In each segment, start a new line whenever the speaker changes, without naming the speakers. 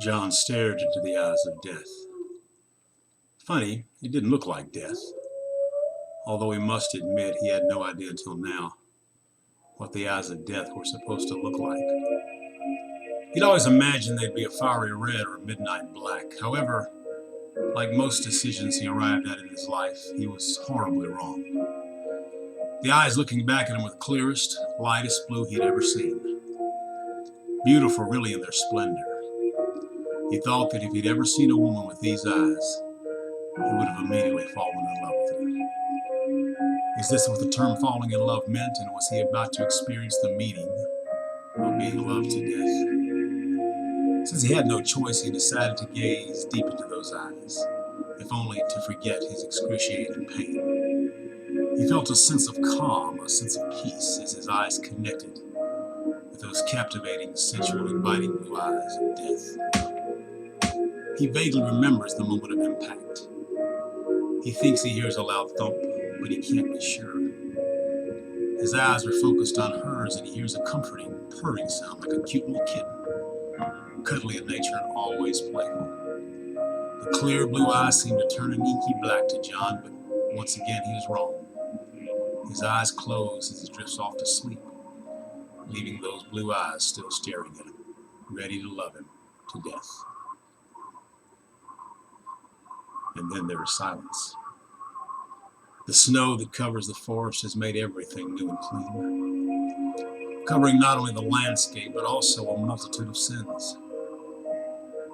John stared into the eyes of death. Funny, it didn't look like death, although he must admit he had no idea until now what the eyes of death were supposed to look like. He'd always imagined they'd be a fiery red or a midnight black. However, like most decisions he arrived at in his life, he was horribly wrong. The eyes looking back at him were the clearest, lightest blue he'd ever seen. Beautiful really in their splendor. He thought that if he'd ever seen a woman with these eyes, he would have immediately fallen in love with her. Is this what the term falling in love meant, and was he about to experience the meaning of being loved to death? Since he had no choice, he decided to gaze deep into those eyes, if only to forget his excruciating pain. He felt a sense of calm, a sense of peace, as his eyes connected with those captivating, sensual, inviting blue eyes of death. He vaguely remembers the moment of impact. He thinks he hears a loud thump, but he can't be sure. His eyes are focused on hers, and he hears a comforting, purring sound like a cute little kitten, cuddly in nature and always playful. The clear blue eyes seem to turn an inky black to John, but once again he is wrong. His eyes close as he drifts off to sleep, leaving those blue eyes still staring at him, ready to love him to death. And then there is silence. The snow that covers the forest has made everything new and clean, covering not only the landscape, but also a multitude of sins.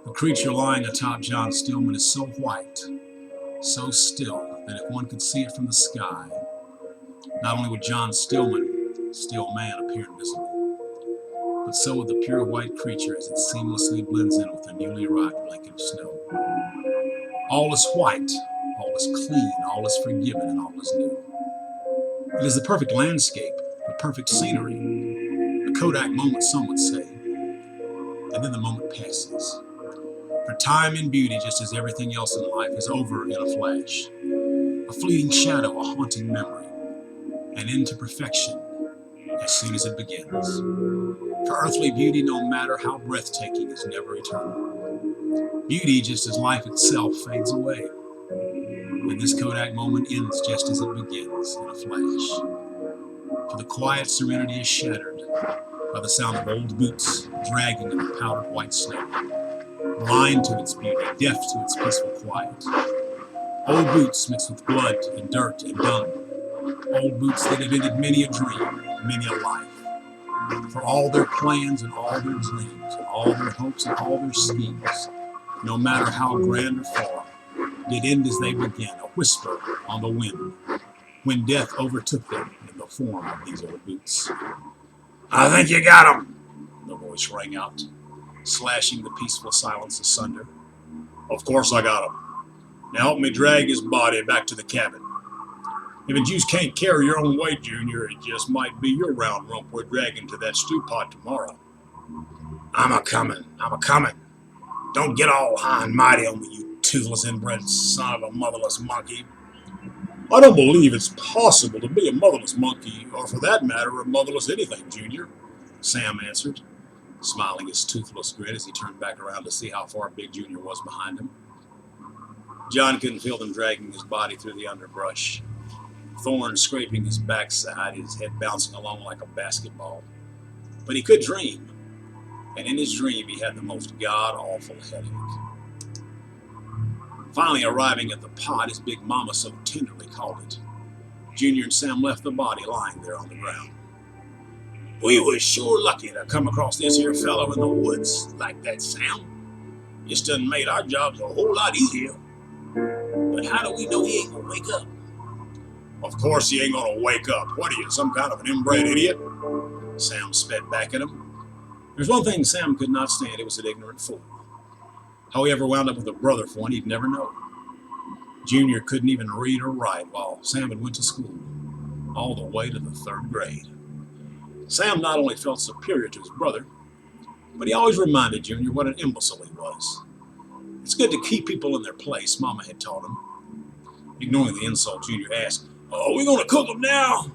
The creature lying atop John Stillman is so white, so still, that if one could see it from the sky, not only would John Stillman, still man, appear invisible, but so would the pure white creature as it seamlessly blends in with the newly arrived blanket of snow. All is white, all is clean, all is forgiven, and all is new. It is the perfect landscape, the perfect scenery, a Kodak moment, some would say. And then the moment passes. For time and beauty, just as everything else in life, is over in a flash. A fleeting shadow, a haunting memory, and into perfection as soon as it begins. For earthly beauty, no matter how breathtaking, is never eternal. Beauty, just as life itself, fades away. And this Kodak moment ends just as it begins, in a flash. For the quiet serenity is shattered by the sound of old boots dragging in the powdered white snow. Blind to its beauty, deaf to its peaceful quiet. Old boots mixed with blood and dirt and dung. Old boots that have ended many a dream, many a life. For all their plans and all their dreams, and all their hopes and all their schemes, no matter how grand or far, did end as they began, a whisper on the wind, when death overtook them in the form of these old boots. "I think you got 'em," the voice rang out, slashing the peaceful silence asunder. "Of course I got 'em. Now help me drag his body back to the cabin. If you just can't carry your own weight, Junior, it just might be your round rump we're dragging to that stew pot tomorrow." I'm a comin'. Don't get all high and mighty on me, you toothless inbred son of a motherless monkey." "I don't believe it's possible to be a motherless monkey, or for that matter, a motherless anything, Junior," Sam answered, smiling his toothless grin as he turned back around to see how far Big Junior was behind him. John couldn't feel them dragging his body through the underbrush, thorns scraping his backside, his head bouncing along like a basketball. But he could dream, and in his dream he had the most god-awful headache. Finally arriving at the pot, as Big Mama so tenderly called it, Junior and Sam left the body lying there on the ground. "We was sure lucky to come across this here fellow in the woods like that, Sam. This done made our jobs a whole lot easier. But how do we know he ain't gonna wake up?" "Of course he ain't gonna wake up. What are you, some kind of an inbred idiot?" Sam sped back at him. There's one thing Sam could not stand, it was an ignorant fool. How he ever wound up with a brother for one, he'd never know. Junior couldn't even read or write, while Sam had went to school, all the way to the 3rd grade. Sam not only felt superior to his brother, but he always reminded Junior what an imbecile he was. It's good to keep people in their place, Mama had taught him. Ignoring the insult, Junior asked, "Are we going to cook them now?"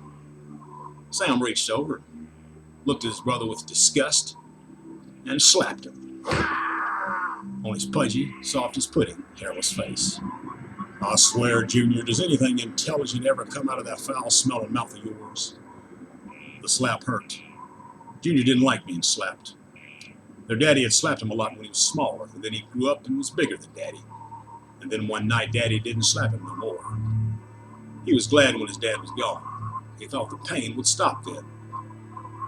Sam reached over, looked at his brother with disgust, and slapped him. on his pudgy, soft as pudding, hairless face. I swear, Junior, does anything intelligent ever come out of that foul-smelling mouth of yours? The slap hurt. Junior didn't like being slapped. Their daddy had slapped him a lot when he was smaller, and then he grew up and was bigger than Daddy. And then one night, Daddy didn't slap him no more. He was glad when his dad was gone. He thought the pain would stop then.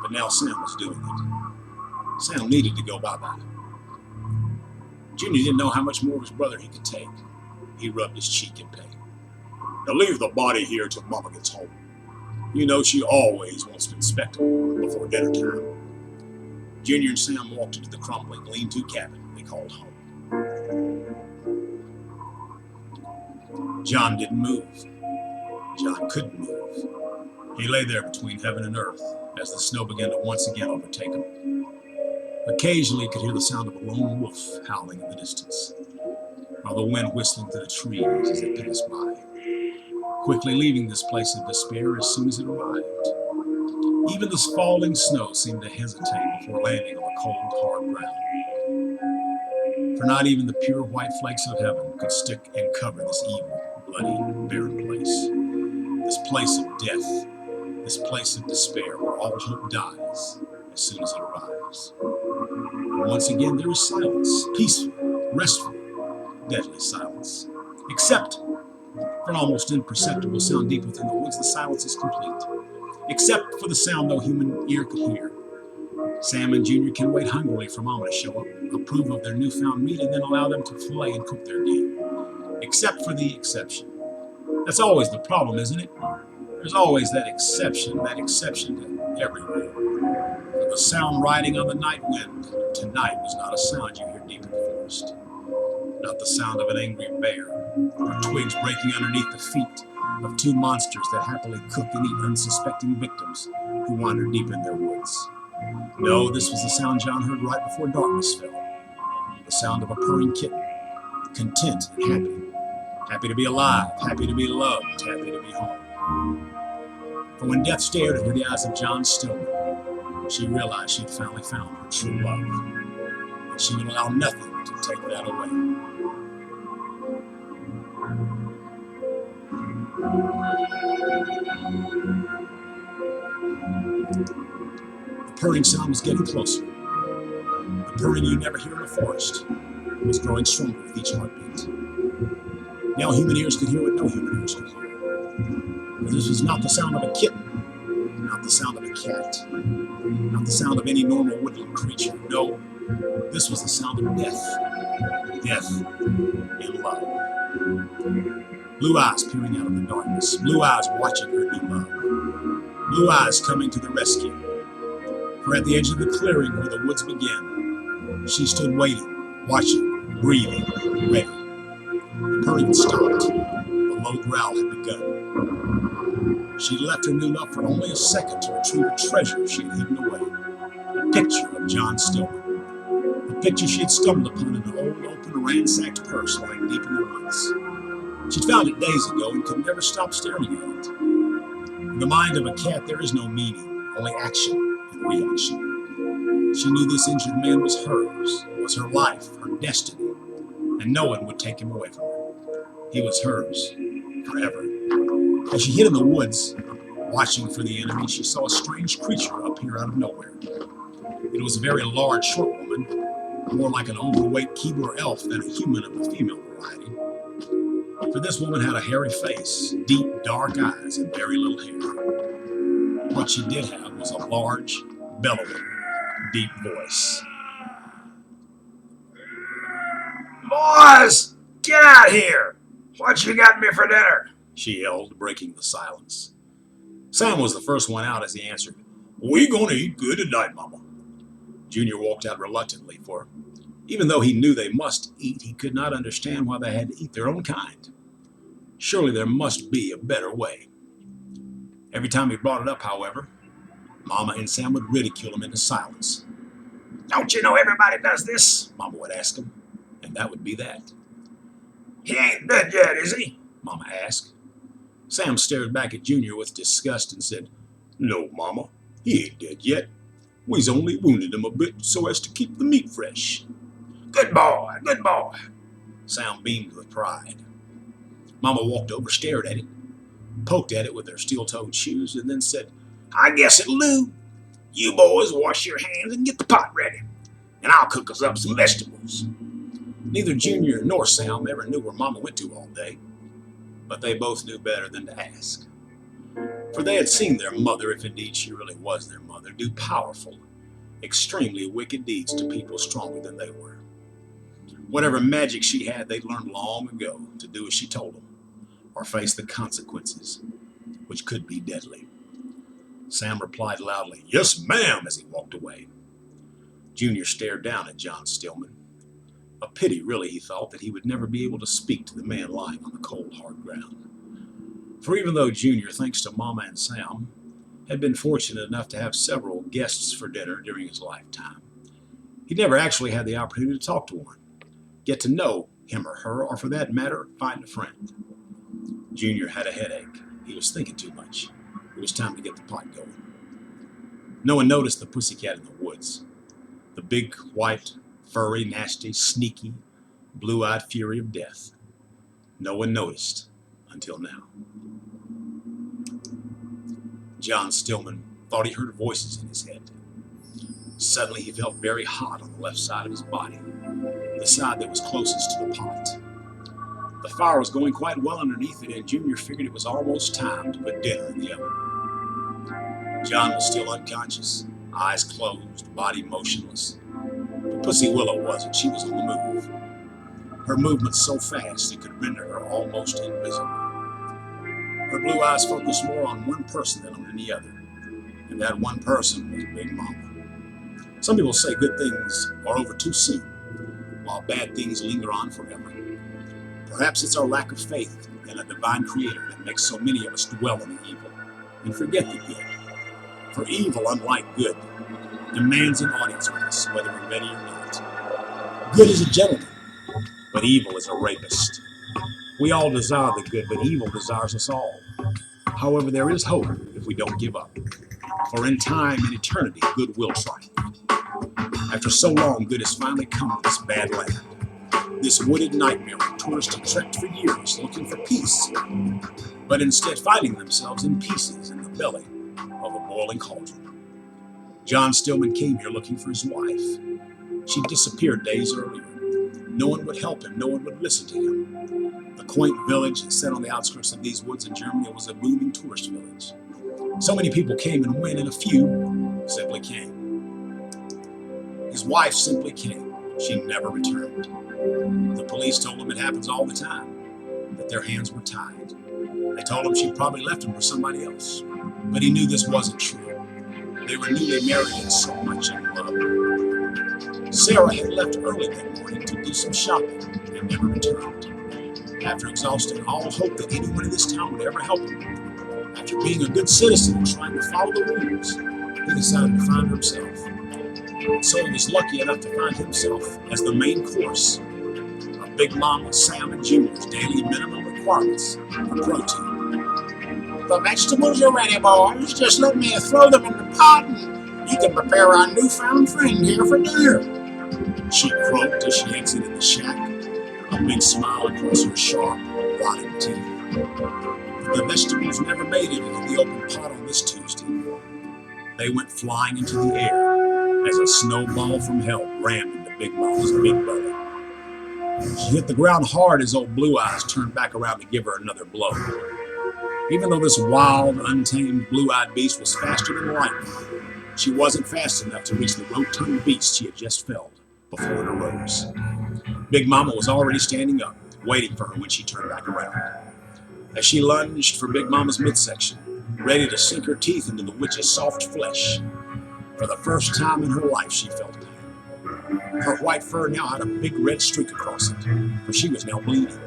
But now Sam was doing it. Sam needed to go bye-bye. Junior didn't know how much more of his brother he could take. He rubbed his cheek in pain. Now leave the body here till Mama gets home. You know she always wants to inspect him before dinner time. Junior and Sam walked into the crumbling, lean-to cabin they called home. John didn't move. John couldn't move. He lay there between heaven and earth as the snow began to once again overtake him. Occasionally he could hear the sound of a lone wolf howling in the distance, or the wind whistling through the trees as it passed by, quickly leaving this place of despair as soon as it arrived. Even this falling snow seemed to hesitate before landing on the cold, hard ground. For not even the pure white flakes of heaven could stick and cover this evil, bloody, barren place. This place of death, this place of despair where all hope dies as soon as it arrives. And once again there is silence, peaceful, restful, deadly silence. Except for an almost imperceptible sound deep within the woods, the silence is complete. Except for the sound no human ear could hear. Sam and Junior can wait hungrily for Mama to show up, approve of their newfound meat, and then allow them to fillet and cook their game. Except for the exception. That's always the problem, isn't it? There's always that exception to every rule. The sound riding on the night wind tonight was not a sound you hear deep in the forest. Not the sound of an angry bear, or twigs breaking underneath the feet of two monsters that happily cook and eat unsuspecting victims who wander deep in their woods. No, this was the sound John heard right before darkness fell. The sound of a purring kitten, content and happy. Happy to be alive, happy to be loved, happy to be home. For when death stared into the eyes of John Stillman, she realized she had finally found her true love, and she would allow nothing to take that away. The purring sound was getting closer. The purring you never hear in a forest was growing stronger with each heartbeat. Now human ears could hear what no human ears could hear. But this was not the sound of a kitten, not the sound of a cat, not the sound of any normal woodland creature. No, this was the sound of death. Death in love. Blue eyes peering out of the darkness. Blue eyes watching her new love. Blue eyes coming to the rescue. For at the edge of the clearing where the woods began, she stood waiting, watching, breathing, ready. The purring had stopped. The low growl had begun. She left her new love for only a second to retrieve a treasure she had hidden away. A picture of John Stillman. A picture she had stumbled upon in an old, open, ransacked purse lying deep in the woods. She'd found it days ago and could never stop staring at it. In the mind of a cat, there is no meaning, only action and reaction. She knew this injured man was hers, was her life, her destiny, and no one would take him away from her. He was hers forever. As she hid in the woods, watching for the enemy, she saw a strange creature appear out of nowhere. It was a very large, short woman, more like an overweight Keebler elf than a human of the female variety. For this woman had a hairy face, deep, dark eyes, and very little hair. What she did have was a large, bellowing, deep voice.
Boys, get out here! What you got me for dinner?
She yelled, breaking the silence. Sam was the first one out as he answered, "We gonna eat good tonight, Mama." Junior walked out reluctantly, for even though he knew they must eat, he could not understand why they had to eat their own kind. Surely there must be a better way. Every time he brought it up, however, Mama and Sam would ridicule him into silence.
Don't you know everybody does this?
Mama would ask him, and that would be that.
He ain't dead yet, is he?
Mama asked. Sam stared back at Junior with disgust and said, "No, Mama, he ain't dead yet. We's only wounded him a bit so as to keep the meat fresh.
Good boy, good boy.
Sam beamed with pride. Mama walked over, stared at it, poked at it with her steel-toed shoes, and then said,
I guess it'll do. You boys wash your hands and get the pot ready, and I'll cook us up some vegetables.
Neither Junior nor Sam ever knew where Mama went to all day, but they both knew better than to ask. For they had seen their mother, if indeed she really was their mother, do powerful, extremely wicked deeds to people stronger than they were. Whatever magic she had, they'd learned long ago to do as she told them, or face the consequences, which could be deadly. Sam replied loudly, "Yes, ma'am," as he walked away. Junior stared down at John Stillman. A pity, really, he thought, that he would never be able to speak to the man lying on the cold, hard ground. For even though Junior, thanks to Mama and Sam, had been fortunate enough to have several guests for dinner during his lifetime, he never actually had the opportunity to talk to one, get to know him or her, or for that matter, find a friend. Junior had a headache. He was thinking too much. It was time to get the pot going. No one noticed the pussycat in the woods, the big, white, furry, nasty, sneaky, blue-eyed fury of death. No one noticed until now. John Stillman thought he heard voices in his head. Suddenly he felt very hot on the left side of his body, the side that was closest to the pot. The fire was going quite well underneath it, and Junior figured it was almost time to put dinner in the oven. John was still unconscious, eyes closed, body motionless. But Pussy Willow wasn't. She was on the move. Her movements so fast it could render her almost invisible. Her blue eyes focused more on one person than on any other, and that one person was Big Mama. Some people say good things are over too soon, while bad things linger on forever. Perhaps it's our lack of faith in a divine creator that makes so many of us dwell on the evil and forget the good. For evil, unlike good, demands an audience with us, whether we're ready or not. Good is a gentleman, but evil is a rapist. We all desire the good, but evil desires us all. However, there is hope if we don't give up. For in time and eternity, good will triumph. After so long, good has finally come to this bad land. This wooded nightmare where tourists have trekked for years looking for peace, but instead finding themselves in pieces in the belly of a boiling cauldron. John Stillman came here looking for his wife. She disappeared days earlier. No one would help him, no one would listen to him. The quaint village set on the outskirts of these woods in Germany was a booming tourist village. So many people came and went, and a few simply came. His wife simply came. She never returned. The police told him it happens all the time, that their hands were tied. They told him she probably left him for somebody else, but he knew this wasn't true. They were newly married and so much in love. Sarah had left early that morning to do some shopping and never returned. After exhausting all hope that anyone in this town would ever help him, after being a good citizen and trying to follow the rules, he decided to find himself. And so he was lucky enough to find himself as the main course of Big Mama, Sam, and Junior's daily minimum requirements for protein.
The vegetables are ready, boys. Just let me throw them in the pot and you can prepare our newfound friend here for dinner.
She croaked as she exited the shack, a big smile across her sharp, rotting teeth. The vegetables never made it into the open pot on this Tuesday. They went flying into the air as a snowball from hell rammed into Big Mama's big belly. She hit the ground hard as old Blue Eyes turned back around to give her another blow. Even though this wild, untamed, blue-eyed beast was faster than lightning, she wasn't fast enough to reach the rotund beast she had just felled before it arose. Big Mama was already standing up, waiting for her when she turned back around. As she lunged for Big Mama's midsection, ready to sink her teeth into the witch's soft flesh, for the first time in her life she felt pain. Her white fur now had a big red streak across it, for she was now bleeding.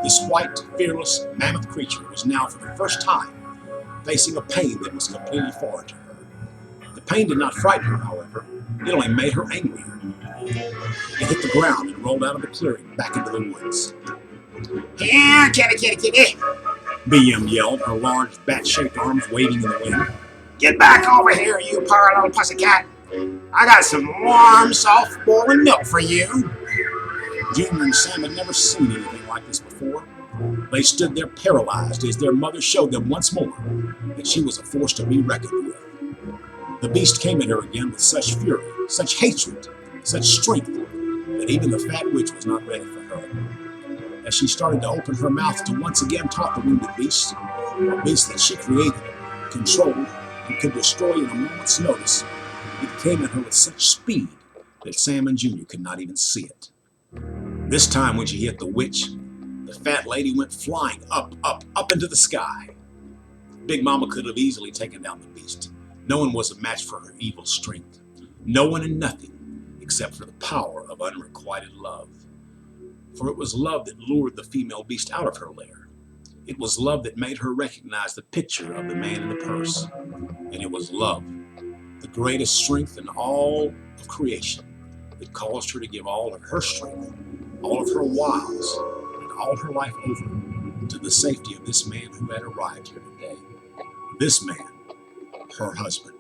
This white, fearless, mammoth creature was now for the first time facing a pain that was completely foreign to her. The pain did not frighten her, however. It only made her angrier. It hit the ground and rolled out of the clearing back into the woods.
Here, kitty.
BM yelled, her large, bat-shaped arms waving in the wind.
Get back over here, you poor little pussycat. I got some warm, soft boiling milk for you. Junior and Sam had never seen anything like this before. They stood there paralyzed as their mother showed them once more that she was a force to be reckoned with. The beast came at her again with such fury, such hatred, such strength, that even the fat witch was not ready for her. As she started to open her mouth to once again taunt the wounded beast, a beast that she created, controlled, and could destroy in a moment's notice, it came at her with such speed that Sam and Junior could not even see it. This time when she hit the witch, the fat lady went flying up into the sky. Big Mama could have easily taken down the beast. No one was a match for her evil strength. No one and nothing except for the power of unrequited love. For it was love that lured the female beast out of her lair. It was love that made her recognize the picture of the man in the purse. And it was love, the greatest strength in all of creation, that caused her to give all of her strength, all of her wiles, and all her life over to the safety of this man who had arrived here today. This man, her husband.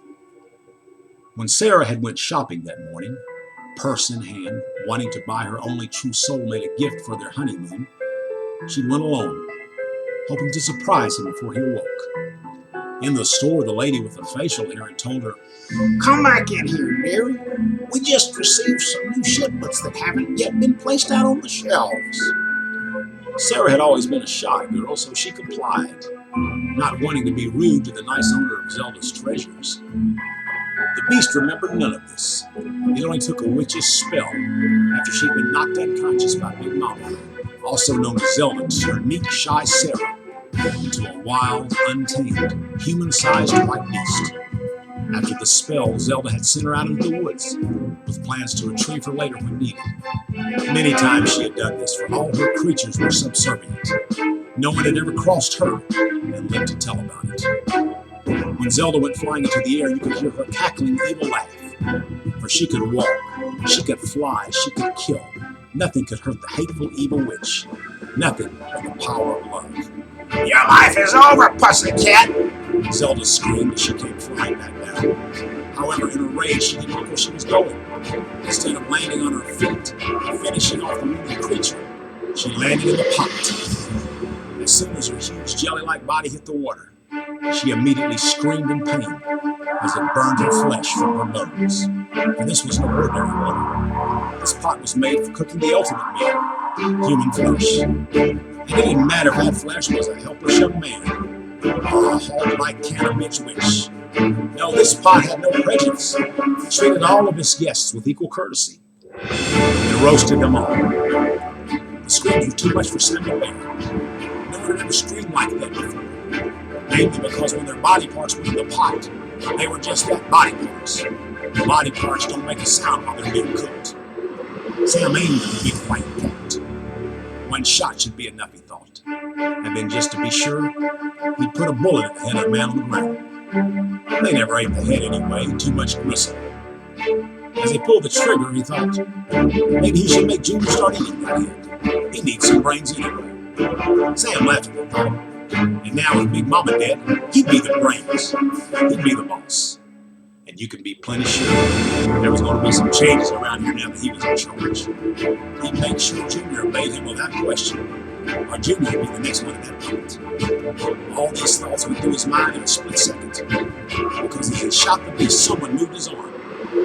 When Sarah had went shopping that morning, purse in hand, wanting to buy her only true soulmate a gift for their honeymoon, she went alone, hoping to surprise him before he awoke. In the store, the lady with the facial hair had told her,
Come back in here, dearie. We just received some new shipments that haven't yet been placed out on the shelves.
Sarah had always been a shy girl, so she complied, not wanting to be rude to the nice owner of Zelda's treasures. The beast remembered none of this. It only took a witch's spell after she'd been knocked unconscious by Big Mama, also known as Zelda, to turn meek, shy Sarah into a wild, untamed, human-sized white beast. After the spell, Zelda had sent her out into the woods with plans to retrieve her later when needed. Many times she had done this, for all her creatures were subservient. No one had ever crossed her and lived to tell about it. When Zelda went flying into the air, you could hear her cackling evil laugh. For she could walk, she could fly, she could kill. Nothing could hurt the hateful evil witch. Nothing but the power of love.
Your life is over, pussycat.
Zelda screamed as she came flying back down. However, in her rage, she didn't look where she was going. Instead of landing on her feet and finishing off the wounded creature, she landed in the pot. As soon as her huge jelly-like body hit the water, she immediately screamed in pain as it burned her flesh from her bones. And this was no ordinary water. This pot was made for cooking the ultimate meal, human flesh. And it didn't matter if that flesh was a helpless young man or a hog-like cannabis witch. No, this pot had no prejudice. It treated all of its guests with equal courtesy. It roasted them all. The screams were too much for Sam to bear. No one had ever screamed like that before. Mainly because when their body parts were in the pot, they were just that, body parts. The body parts don't make a sound while they're being cooked. Sam aimed at the big white pot. One shot should be enough, he thought. And then just to be sure, he'd put a bullet in the head of the man on the ground. They never ate the head anyway, too much gristle. As he pulled the trigger, he thought, maybe he should make Junior start eating that head. He needs some brains anyway. Sam laughed at the thought. And now with Big Mama dead, he'd be the brains. He'd be the boss. And you can be plenty sure there was going to be some changes around here now that he was in charge. He'd make sure Junior obeyed him without question, or Junior would be the next one in that moment. All these thoughts went through his mind in a split second. Because he had shot the beast, someone moved his arm,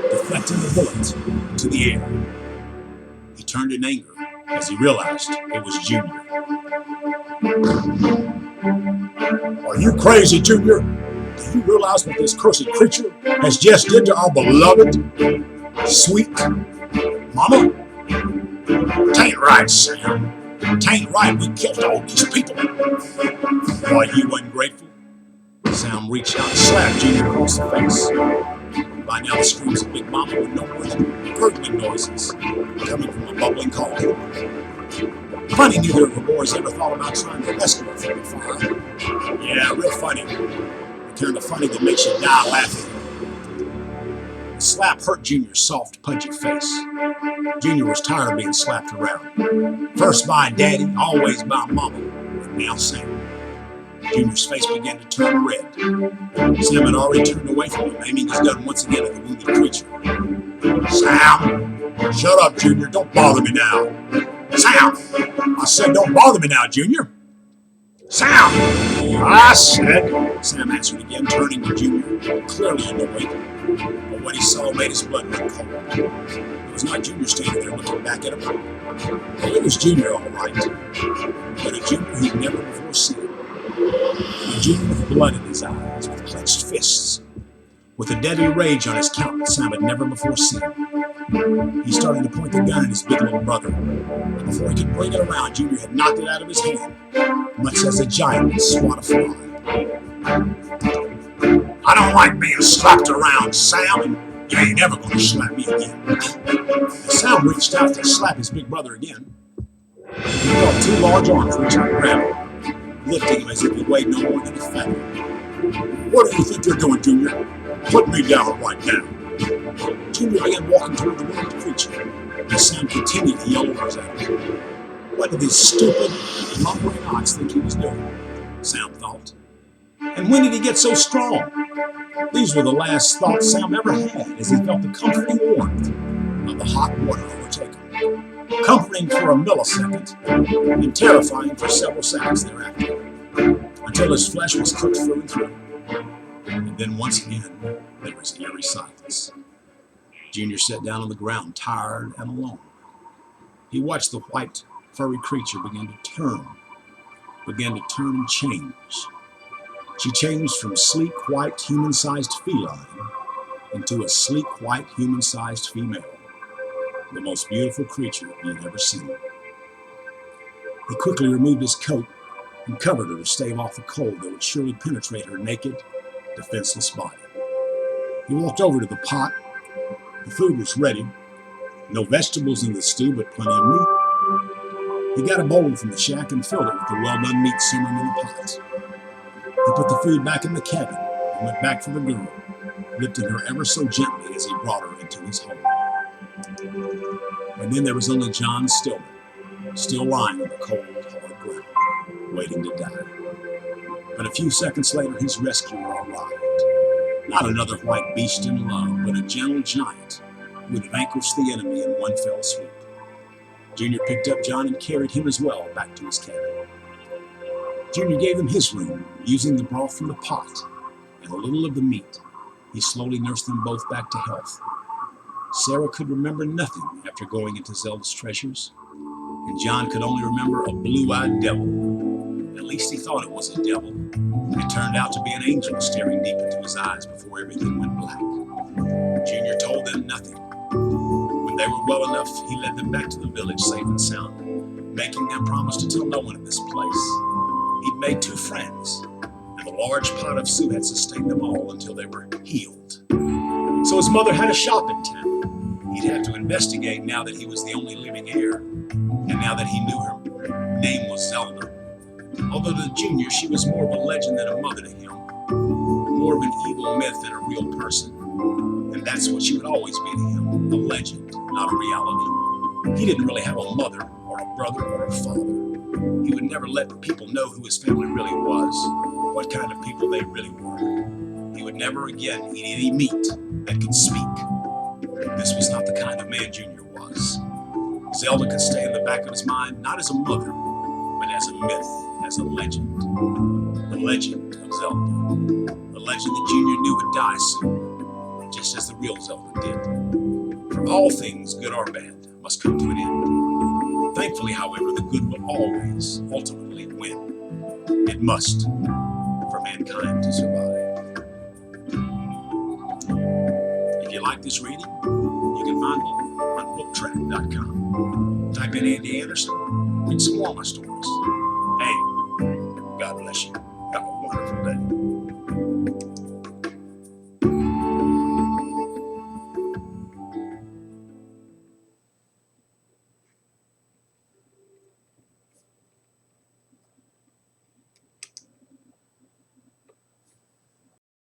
deflecting the bullet into the air. He turned in anger as he realized it was Junior. Are you crazy, Junior? Do you realize what this cursed creature has just did to our beloved, sweet Mama?
Tain't right, Sam. Tain't right we killed all these people.
Why, you ungrateful? Sam reached out and slapped Junior across the face. By now, the screams of Big Mama were no more than gurgling noises coming from a bubbling cauldron. Funny, neither of the boys ever thought about trying to rescue her from the fire. Yeah, real funny. The kind of funny that makes you die laughing. The slap hurt Junior's soft, pudgy face. Junior was tired of being slapped around. First by Daddy, always by Mama, and now Sam. Junior's face began to turn red. Sam had already turned away from him, aiming his gun once again at the wounded creature.
Sam!
Shut up, Junior. Don't bother me now.
Sam!
I said, don't bother me now, Junior.
Sam!
I said, Sam answered again, turning to Junior, clearly annoyed. But what he saw made his blood run cold. It was not Junior standing there looking back at him. Well, it was Junior, all right. But a Junior he'd never before seen. A Junior with blood in his eyes, with clenched fists, with a deadly rage on his countenance Sam had never before seen. He started to point the gun at his big little brother. But before he could bring it around, Junior had knocked it out of his hand, much as a giant would swat a fly.
I don't like being slapped around, Sam, and you ain't never gonna slap me again.
Sam reached out to slap his big brother again. He felt two large arms reach out and grab him, lifting him as if he weighed no more than a feather. What do you think you're doing, Junior? Put me down right now. Junior began walking toward the wounded creature, as Sam continued to yell orders at him. What did these stupid, lumbering ox think he was doing? Sam thought. And when did he get so strong? These were the last thoughts Sam ever had as he felt the comforting warmth of the hot water overtake him. Comforting for a millisecond and terrifying for several seconds thereafter, until his flesh was cooked through and through. And then once again, there was eerie silence. Junior sat down on the ground, tired and alone. He watched the white, furry creature begin to turn and change. She changed from sleek, white, human-sized feline into a sleek, white, human-sized female, the most beautiful creature he had ever seen. He quickly removed his coat and covered her to stave off the cold that would surely penetrate her naked, defenseless body. He walked over to the pot. The food was ready. No vegetables in the stew, but plenty of meat. He got a bowl from the shack and filled it with the well-done meat simmering in the pot. He put the food back in the cabin and went back for the girl, lifting her ever so gently as he brought her into his home. And then there was only John Stillman, still lying on the cold, hard ground, waiting to die. But a few seconds later, his rescuer arrived. Not another white beast in love, but a gentle giant who would vanquish the enemy in one fell swoop. Junior picked up John and carried him as well back to his cabin. Junior gave him his room, using the broth from the pot and a little of the meat. He slowly nursed them both back to health. Sarah could remember nothing after going into Zelda's treasures, and John could only remember a blue-eyed devil. At least he thought it was a devil. It turned out to be an angel staring deep into his eyes before everything went black. Junior told them nothing. When they were well enough, he led them back to the village safe and sound, making them promise to tell no one of this place. He'd made 2 friends, and a large pot of soup had sustained them all until they were healed. So his mother had a shop in town. He'd have to investigate now that he was the only living heir, and now that he knew her name was Zelda. Although to Junior, she was more of a legend than a mother to him, more of an evil myth than a real person. And that's what she would always be to him, a legend, not a reality. He didn't really have a mother, or a brother, or a father. He would never let people know who his family really was, what kind of people they really were. He would never again eat any meat that could speak. This was not the kind of man Junior was. Zelda could stay in the back of his mind, not as a mother, but as a myth, as a legend. The legend of Zelda. The legend that Junior knew would die soon, just as the real Zelda did. For all things, good or bad, must come to an end. Thankfully, however, the good will always, ultimately win. It must, for mankind to survive. If you like this reading, you can find me on booktrack.com. Type in Andy Anderson, read some more of my stories.